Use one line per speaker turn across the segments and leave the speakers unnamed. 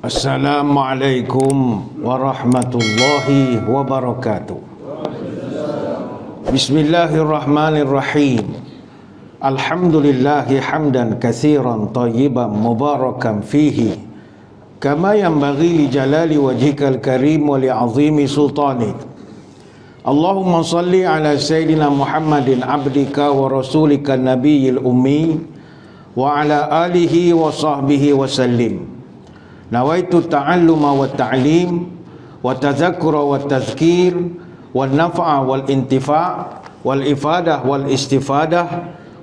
Assalamualaikum warahmatullahi wabarakatuh. Bismillahirrahmanirrahim. Alhamdulillahi hamdan katsiran tayyiban mubarakan fihi kama yanbaghi li jalali wajhikal karim wa li 'azimi sultanik. Allahumma salli ala sayyidina Muhammadin abdika wa rasulika nabiyil ummi wa ala alihi wa sahbihi wa sallim. Nawaitu ta'alluma wa ta'lim wa tadhakkura wa tadhkir wa naf'a wal intifa' wal ifadah wal istifadah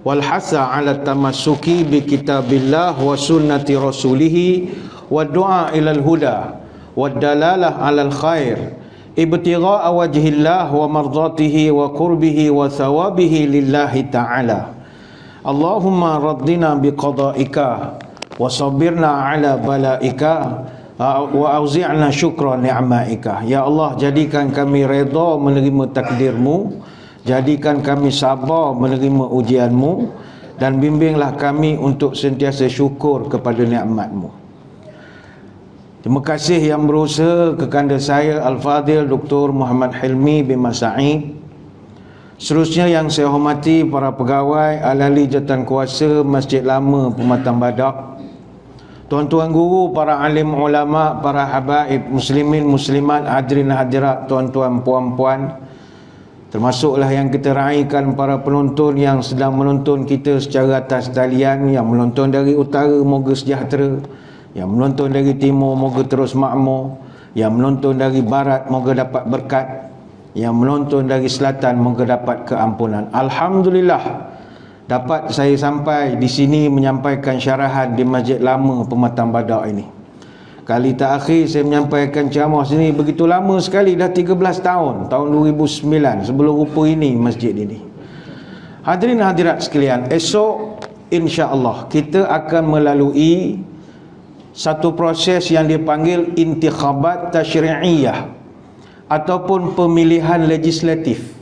wal hasa ala tamassuki bi kitabillah wa sunnati rasulih wa du'a ilal huda wa dalalah alal khair ibtigha'a wajhillah wa mardatihi wa qurbihi wa thawabihi lillahi ta'ala. Allahumma raddina biqada'ika wa sabirna ala balaika wa auzi'na syukra ni'maika. Ya Allah, jadikan kami redha menerima takdirmu, jadikan kami sabar menerima ujianmu, dan bimbinglah kami untuk sentiasa syukur kepada nikmatmu. Terima kasih yang berusaha kepada saya Al-Fadhil Dr. Muhammad Hilmi bin Mas'id. Seterusnya yang saya hormati para pegawai ahli jawatan kuasa Masjid Lama Pematang Badak, tuan-tuan guru, para alim ulama, para habaib muslimin muslimat, hadirin hadirat, tuan-tuan puan-puan, termasuklah yang kita raikan para penonton yang sedang menonton kita secara atas talian, yang menonton dari utara moga sejahtera, yang menonton dari timur moga terus makmur, yang menonton dari barat moga dapat berkat, yang menonton dari selatan moga dapat keampunan. Alhamdulillah, dapat saya sampai di sini menyampaikan syarahan di Masjid Lama Pematang Badak ini. Kali terakhir saya menyampaikan ceramah sini begitu lama sekali, dah 13 tahun, tahun 2009, sebelum rupa ini masjid ini. Hadirin hadirat sekalian, esok insya-Allah kita akan melalui satu proses yang dipanggil intikhabat tasyri'iyah ataupun pemilihan legislatif.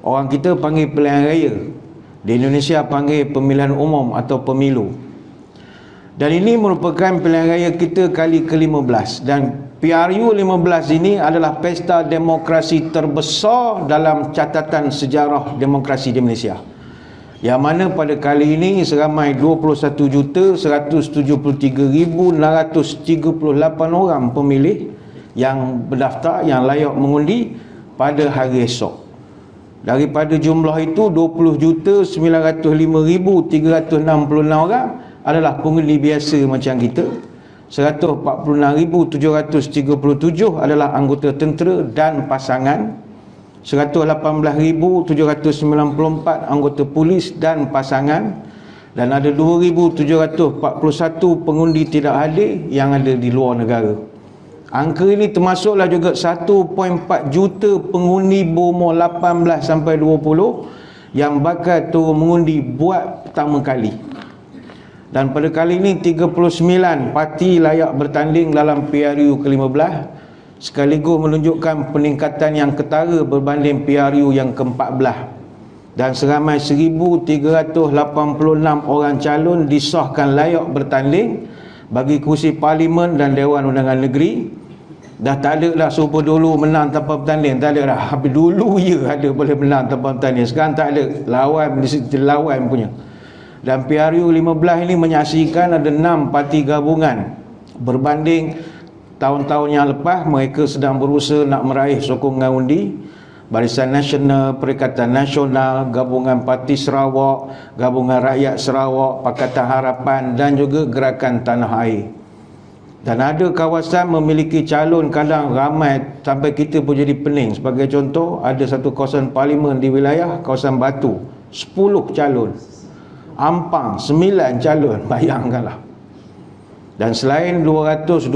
Orang kita panggil pilihan raya, di Indonesia panggil pemilihan umum atau pemilu. Dan ini merupakan pilihan raya kita kali ke-15. Dan PRU 15 ini adalah pesta demokrasi terbesar dalam catatan sejarah demokrasi di Malaysia, yang mana pada kali ini seramai 21,173,638 orang pemilih yang berdaftar, yang layak mengundi pada hari esok. Daripada jumlah itu, 20,905,366 orang adalah pengundi biasa macam kita. 146,737 adalah anggota tentera dan pasangan. 118,794 anggota polis dan pasangan. Dan ada 2,741 pengundi tidak hadir yang ada di luar negara. Angka ini termasuklah juga 1.4 juta pengundi berumur 18 sampai 20 yang bakal turun mengundi buat pertama kali. Dan pada kali ini 39 parti layak bertanding dalam PRU ke-15, sekaligus menunjukkan peningkatan yang ketara berbanding PRU yang ke-14. Dan seramai 1,386 orang calon disahkan layak bertanding bagi kursi parlimen dan Dewan Undangan Negeri. Dah tak ada dah super dulu menang tanpa bertanding, tak ada dah. Habis dulu ada boleh menang tanpa bertanding, sekarang tak ada, lawan lawan punya. Dan PRU 15 ini menyaksikan ada 6 parti gabungan. Berbanding tahun-tahun yang lepas, mereka sedang berusaha nak meraih sokongan undi. Barisan Nasional, Perikatan Nasional, Gabungan Parti Sarawak, Gabungan Rakyat Sarawak, Pakatan Harapan dan juga Gerakan Tanah Air. Dan ada kawasan memiliki calon kadang ramai sampai kita pun jadi pening. Sebagai contoh, ada satu kawasan parlimen di wilayah kawasan Batu, 10 calon. Ampang 9 calon, bayangkanlah. Dan selain 222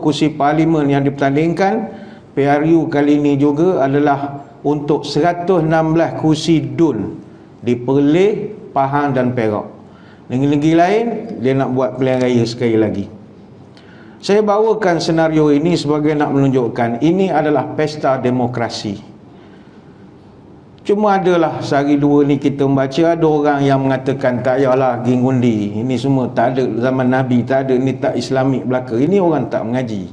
kursi parlimen yang dipertandingkan, PRU kali ini juga adalah untuk 116 kursi DUN di Perlis, Pahang dan Perak. Negeri-negeri lain dia nak buat pilihan raya sekali lagi. Saya bawakan senario ini sebagai nak menunjukkan ini adalah pesta demokrasi. Cuma adalah sehari dua ni kita membaca, ada orang yang mengatakan tak payahlah pergi ngundi, ini semua tak ada zaman Nabi, tak ada, ni tak Islamik belaka. Ini orang tak mengaji.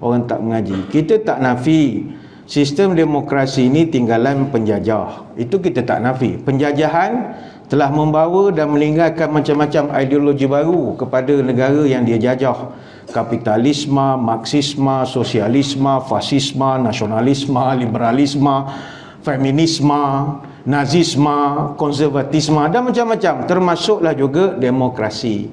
Orang tak mengaji. Kita tak nafi sistem demokrasi ini tinggalan penjajah. Itu kita tak nafi. Penjajahan telah membawa dan meninggalkan macam-macam ideologi baru kepada negara yang dia jajah. Kapitalisme, Marxisme, Sosialisme, Fasisme, Nasionalisme, Liberalisme, Feminisme, Nazisme, Konservatisme dan macam-macam, termasuklah juga demokrasi.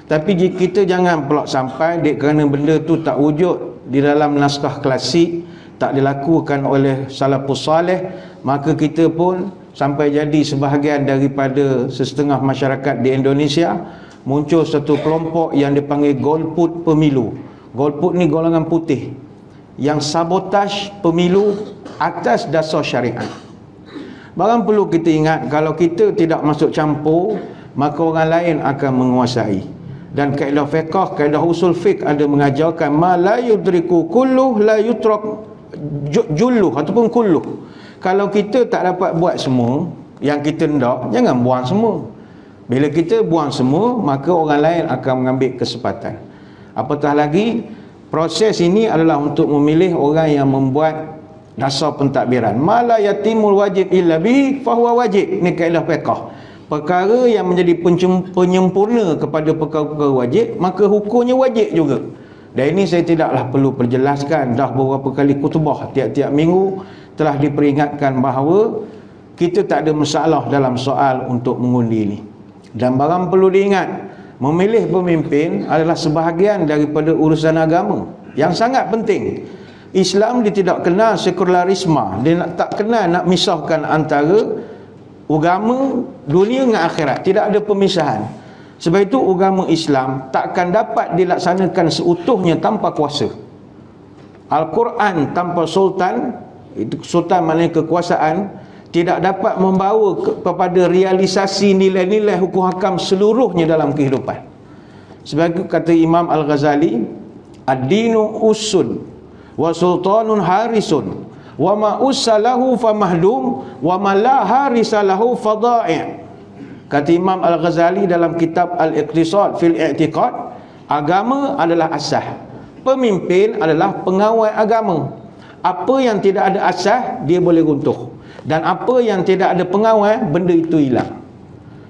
Tapi kita jangan pula sampai kerana benda tu tak wujud di dalam naskah klasik, tak dilakukan oleh salafus salih, maka kita pun sampai jadi sebahagian daripada sesetengah masyarakat di Indonesia muncul satu kelompok yang dipanggil golput pemilu. Golput ni golongan putih yang sabotaj pemilu atas dasar syariat. Barang perlu kita ingat, kalau kita tidak masuk campur, maka orang lain akan menguasai. Dan kaedah fiqh, kaedah usul fiqh ada mengajarkan ma la yudriku kulluh la yutrak julluh ataupun kulluh. Kalau kita tak dapat buat semua yang kita hendak, jangan buang semua. Bila kita buang semua, maka orang lain akan mengambil kesempatan. Apatah lagi, proses ini adalah untuk memilih orang yang membuat dasar pentadbiran. Ma la yatimul wajib illa bihi fahuwa wajib. Ini kaedah fiqh. Perkara yang menjadi penyempurna kepada perkara-perkara wajib, maka hukumnya wajib juga. Dan ini saya tidaklah perlu perjelaskan, dah beberapa kali khutbah tiap-tiap minggu telah diperingatkan bahawa kita tak ada masalah dalam soal untuk mengundi ini. Dan barang perlu diingat, memilih pemimpin adalah sebahagian daripada urusan agama yang sangat penting. Islam dia tidak kenal sekularisme, dia tak kenal nak misahkan antara agama dunia dengan akhirat, tidak ada pemisahan. Sebab itu agama Islam takkan dapat dilaksanakan seutuhnya tanpa kuasa. Al-Quran tanpa sultan, itu sultan maknanya kekuasaan, tidak dapat membawa kepada realisasi nilai-nilai hukum hakam seluruhnya dalam kehidupan. Sebab kata Imam Al-Ghazali, ad-dinu usun wa sultanun harisun wa ma ussalahu famahdum wa ma la harisalahu fada'i'. Kata Imam Al-Ghazali dalam kitab Al-Iqtisad fil I'tiqad, agama adalah asas, pemimpin adalah pengawal agama. Apa yang tidak ada asas, dia boleh runtuh. Dan apa yang tidak ada pengawal, benda itu hilang.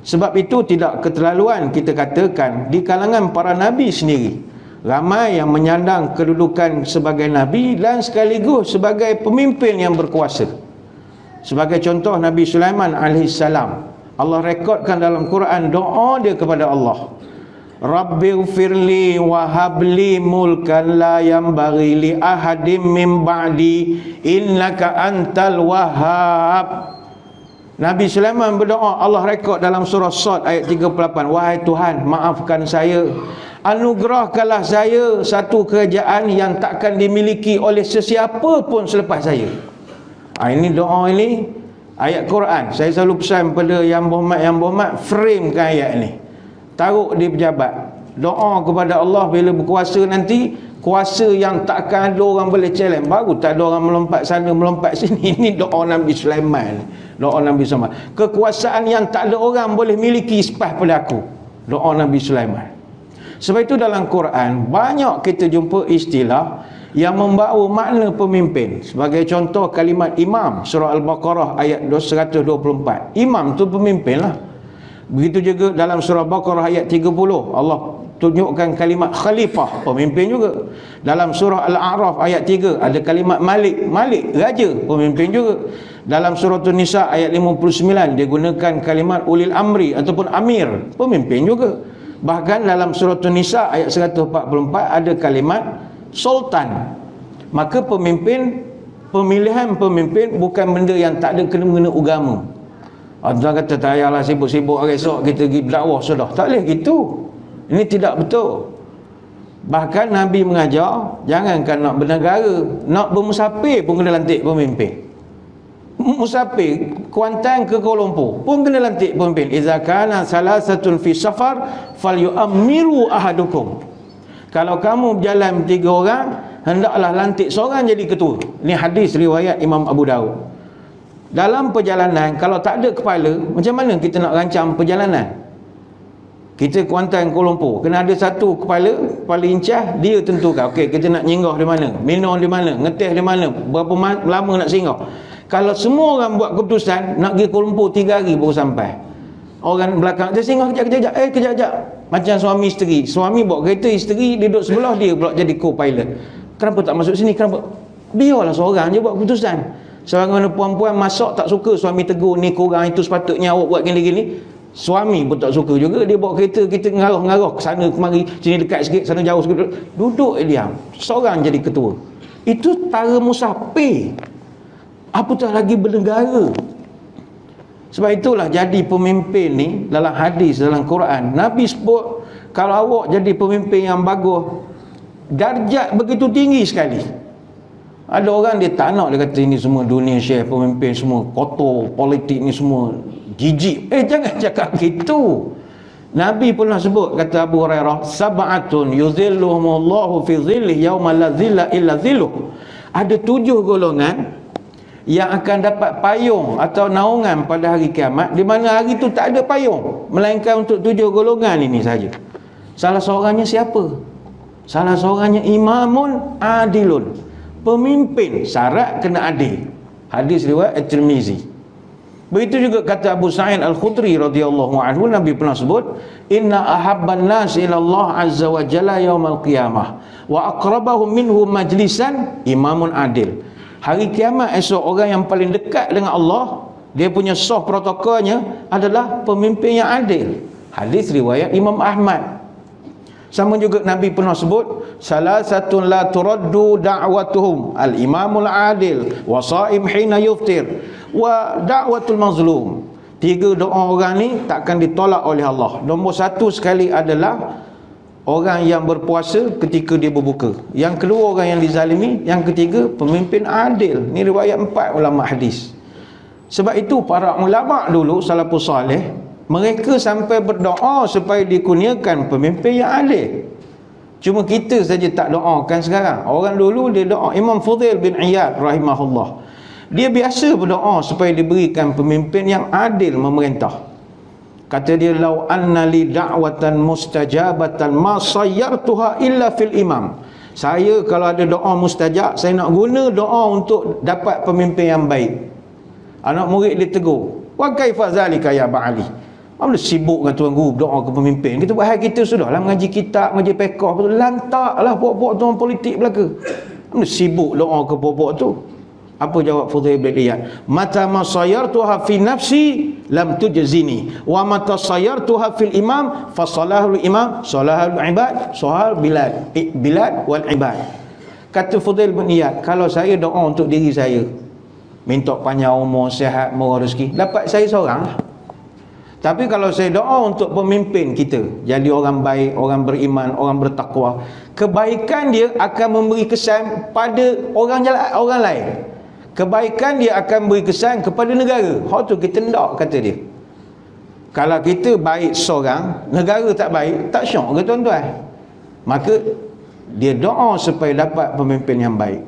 Sebab itu tidak keterlaluan kita katakan di kalangan para nabi sendiri, ramai yang menyandang kedudukan sebagai nabi dan sekaligus sebagai pemimpin yang berkuasa. Sebagai contoh, Nabi Sulaiman AS, Allah rekodkan dalam Quran doa dia kepada Allah, Rabbighfirli wa habli mulkan la yanbaghi li ahadim min ba'di innaka antal wahhab. Nabi Sulaiman berdoa, Allah rekod dalam surah Sad ayat 38, wahai Tuhan, maafkan saya, anugerahkanlah saya satu kerajaan yang takkan dimiliki oleh sesiapa pun selepas saya. Ini doa ini ayat Quran. Saya selalu pesan pada yang berhormat framekan ayat ni, taruh di pejabat. Doa kepada Allah bila berkuasa nanti, kuasa yang takkan ada orang boleh challenge. Baru tak ada orang melompat sana melompat sini. Ini doa Nabi Sulaiman. Doa Nabi Sulaiman. Kekuasaan yang tak ada orang boleh miliki selepas pada aku. Doa Nabi Sulaiman. Sebab itu dalam Quran banyak kita jumpa istilah yang membawa makna pemimpin. Sebagai contoh kalimat imam, surah Al-Baqarah ayat 124. Imam tu pemimpin lah. Begitu juga dalam surah Baqarah ayat 30, Allah tunjukkan kalimat khalifah, pemimpin juga. Dalam surah Al-A'raf ayat 3 ada kalimat malik, malik raja, pemimpin juga. Dalam surah An-Nisa ayat 59 dia gunakan kalimat ulil amri ataupun amir, pemimpin juga. Bahkan dalam surah An-Nisa ayat 144 ada kalimat sultan. Maka pemimpin, pemilihan pemimpin bukan benda yang tak ada kena-mengena agama. Tuan kata tak payahlah sibuk-sibuk hari esok kita pergi berdakwah sudah. Tak boleh gitu. Ini tidak betul. Bahkan Nabi mengajar, jangankan nak bernegara, nak bermusafir pun kena lantik pemimpin. Musafir Kuantan ke Kuala Lumpur pun kena lantik pemimpin. Idza kana salasatun fi safar falyu'ammiru ahadukum. Kalau kamu berjalan 3 orang, hendaklah lantik seorang jadi ketua. Ini hadis riwayat Imam Abu Daud. Dalam perjalanan, kalau tak ada kepala, macam mana kita nak rancang perjalanan? Kita Kuantan Kuala Lumpur, kena ada satu kepala incas, dia tentukan, okey, kita nak nyinggah di mana, minum di mana, ngeteh di mana, berapa lama nak singgah. Kalau semua orang buat keputusan, nak pergi Kuala Lumpur 3 hari baru sampai. Orang belakang, dia singgah kejap-kejap, kejap-kejap. Macam suami isteri, suami bawa kereta, isteri duduk sebelah dia pula jadi co-pilot. Kenapa tak masuk sini, kenapa? Biarlah seorang je buat keputusan. Seorang perempuan masak tak suka, suami tegur, ni korang itu sepatutnya awak buat gini-gini. Suami pun tak suka juga, dia bawa kereta, kita ngarah-ngarah ke sana kemari, sini dekat sikit, sana jauh sikit, duduk diam, seorang jadi ketua. Itu tara musafir, apatah lagi bernegara. Sebab itulah jadi pemimpin ni, dalam hadis, dalam Quran, Nabi sebut, kalau awak jadi pemimpin yang bagus, darjat begitu tinggi sekali. Ada orang dia tak nak, dia kata ini semua dunia syekh, pemimpin semua kotor, politik ni semua jijik. Jangan cakap gitu. Nabi pernah sebut, kata Abu Hurairah, sab'atun yuzilluhumullahu fi zillih yauma la zilla illa zilluh. Ada 7 golongan yang akan dapat payung atau naungan pada hari kiamat, di mana hari itu tak ada payung melainkan untuk 7 golongan ini saja. Salah seorangnya siapa? Salah seorangnya imamun adilun, pemimpin, syarat kena adil. Hadis riwayat At-Tirmizi. Begitu juga kata Abu Sa'id Al-Khudri radhiyallahu anhu, Nabi pernah sebut, inna ahabban nas ila Allah azza wa jalla yaumal qiyamah wa aqrabahum minhu majlisan imamun adil. Hari kiamat esok, orang yang paling dekat dengan Allah, dia punya sah protokolnya adalah pemimpin yang adil. Hadis riwayat Imam Ahmad. Sama juga Nabi pernah sebut, salah satu la turaddu da'watuhum al-imamul adil wa sha'im hina yuftir wa da'watul mazlum. 3 doa orang ni takkan ditolak oleh Allah. Nombor 1 sekali adalah orang yang berpuasa ketika dia berbuka. Yang kedua orang yang dizalimi. Yang ketiga pemimpin adil. Ni riwayat 4 ulama hadis. Sebab itu para ulama dulu salafus salih, mereka sampai berdoa supaya dikurniakan pemimpin yang adil. Cuma kita saja tak doakan sekarang. Orang dulu dia doa. Imam Fudail bin Iyad rahimahullah, dia biasa berdoa supaya diberikan pemimpin yang adil memerintah. Kata dia, lau anna li da'watan mustajabatan ma sayyartuha illa fil imam. Saya kalau ada doa mustajab, saya nak guna doa untuk dapat pemimpin yang baik. Anak murid dia tegur, wa kaifa zalika ya ba'ali? Apa sibuk dengan tuan guru doa ke pemimpin? Kita buat hal kita sudahlah, mengaji kitab, mengaji fiqh, lantaklah buat-buat tuan politik belaka. Apa sibuk doa ke pokok tu? Apa jawab Fudail bin Iyad? Mata ma sayartuha fi nafsi lam tujzini wa mata sayartuha fil imam fa salahul imam salahul ibad sahal bilad wal ibad. Kata Fudail bin Iyad, kalau saya doa untuk diri saya, minta panjang umur, sihat, murah rezeki, dapat saya seorang lah. Tapi kalau saya doa untuk pemimpin kita, jadi orang baik, orang beriman, orang bertakwa, kebaikan dia akan memberi kesan pada orang lain. Kebaikan dia akan beri kesan kepada negara. Hak tu kita nak, kata dia. Kalau kita baik seorang, negara tak baik, tak syok ke tuan-tuan? Maka dia doa supaya dapat pemimpin yang baik.